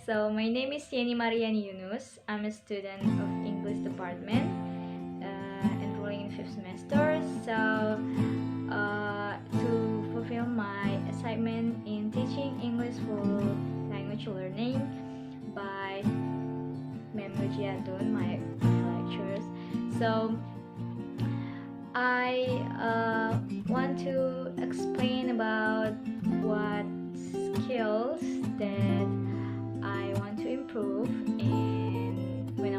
So my name is Yeni Mariyani Junus. I'm a student of English department, enrolling in 5th semester. So to fulfill my assignment in teaching English for language learning by Ma'am Mujiatun, my lecturers. So I want to explain about what skills that I want to improve in when I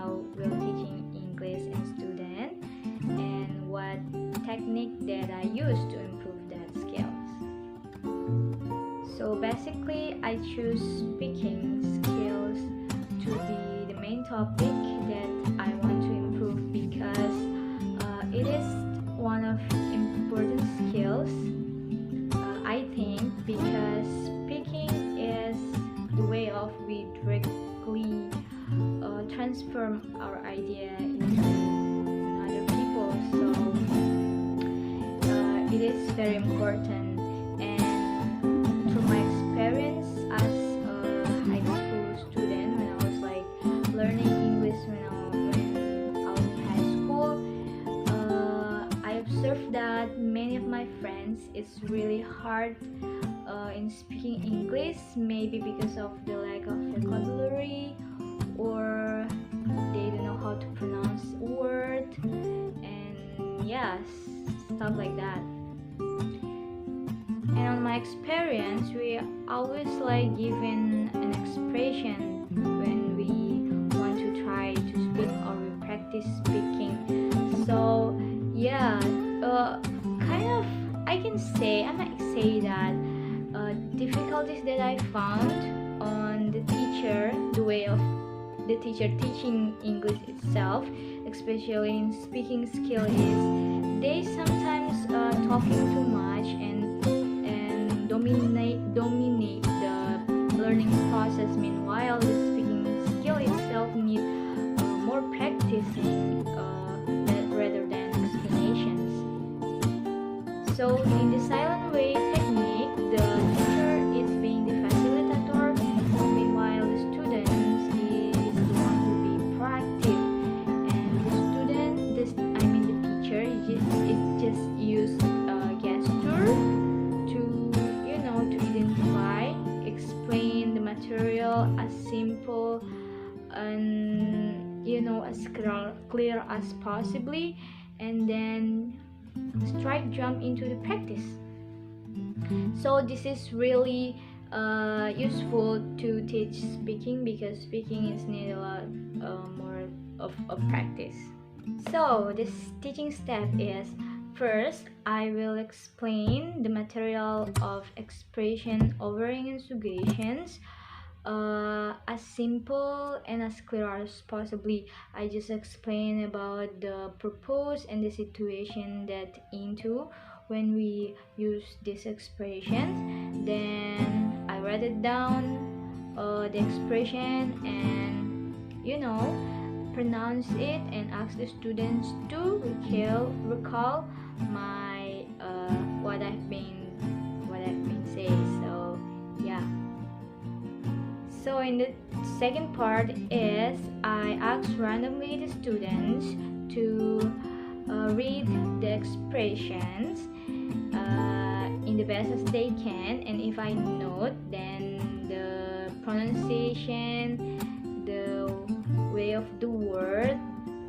will teaching English in student, and what technique that I use to improve that skills. So basically I choose speaking skills to be the main topic that I want to improve because it is one of important skills, I think, because speaking is the way of we directly transform our idea into other people. So it is very important, and through my experience as a high school student, when I was like learning English when I was in high school, I observed that many of my friends it's really hard in speaking English, maybe because of the lack of vocabulary, or they don't know how to pronounce word, and yes, stuff like that. And on my experience, we always like given an expression when we want to try to speak or we practice speaking. So yeah, kind of I might say that difficulties that I found on the teacher, the way of the teacher teaching English itself, especially in speaking skill, is they sometimes talking too much and dominate the learning process. Meanwhile, the speaking skill itself need more practicing rather than explanations. So in the silent way technique, the teacher is being the facilitator, meanwhile the student is the one who be proactive, and the student, the teacher, is just use gesture to identify, explain the material as simple and as clear as possibly, and then straight jump into the practice. So this is really useful to teach speaking, because speaking is need a lot more of practice. So this teaching step is, first I will explain the material of expression, overing, and suggestions as simple and as clear as possibly. I just explain about the purpose and the situation that into when we use these expressions. Then I write it down, the expression, and pronounce it, and ask the students to recall my what I've been saying. So yeah. So in the second part is I ask randomly the students to read the expressions in the best as they can, and if I note then the pronunciation, the way of the word,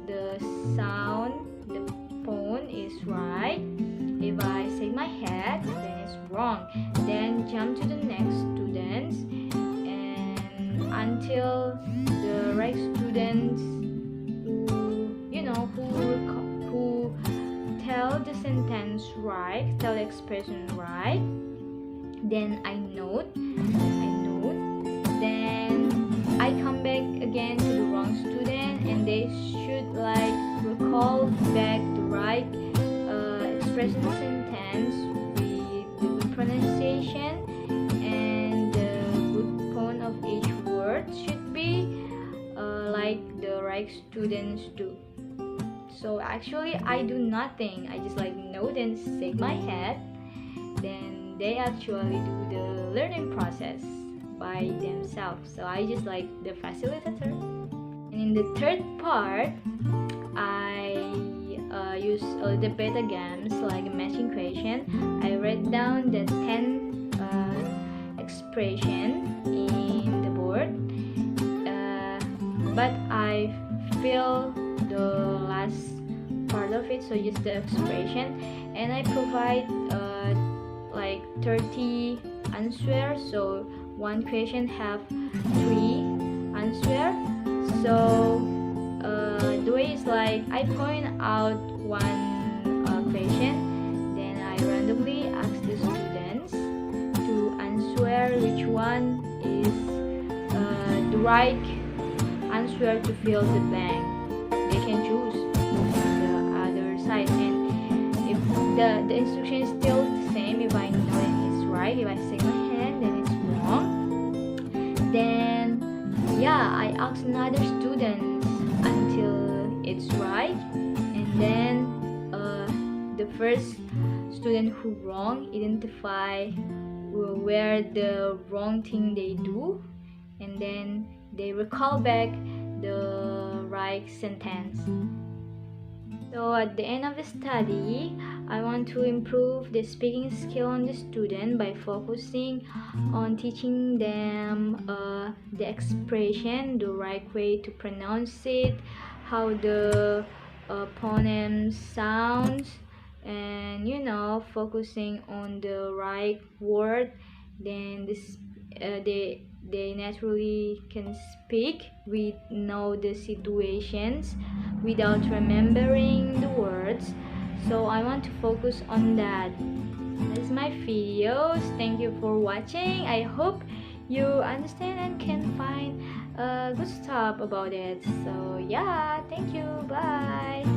the sound, the tone is right. If I shake my head, then it's wrong. Then jump to the next students, until the right students who tell the sentence right, tell the expression right. Then I note. Then I come back again to the wrong student, and they should recall back the right expression sentence with the good pronunciation, and the good tone of each word should be like the right students do. So actually I do nothing, I just note and shake my head, then they actually do the learning process by themselves. So I just like the facilitator. And in the third part, I use a little bit of games like matching question. I write down the 10 expression in the board, but I fill the last part of it, so just the expression, and I provide like 30 answers. So one question have 3 answers. So the way is like I point out one question, then I randomly ask the students to answer which one is the right answer to fill the blank. They can choose the other side, and if the instruction is still the same, if I know that it's right, if I say my hand then it's wrong, then yeah, I ask another student until it's right, and then the first student who wrong identify where the wrong thing they do, and then they recall back the right sentence. So at the end of the study, I want to improve the speaking skill on the student by focusing on teaching them the expression, the right way to pronounce it, how the phoneme sounds, and focusing on the right word. Then they naturally can speak. We know the situations without remembering the words, so I want to focus on that. That's my videos. Thank you for watching. I hope you understand and can find good stuff about it. So yeah, thank you. Bye.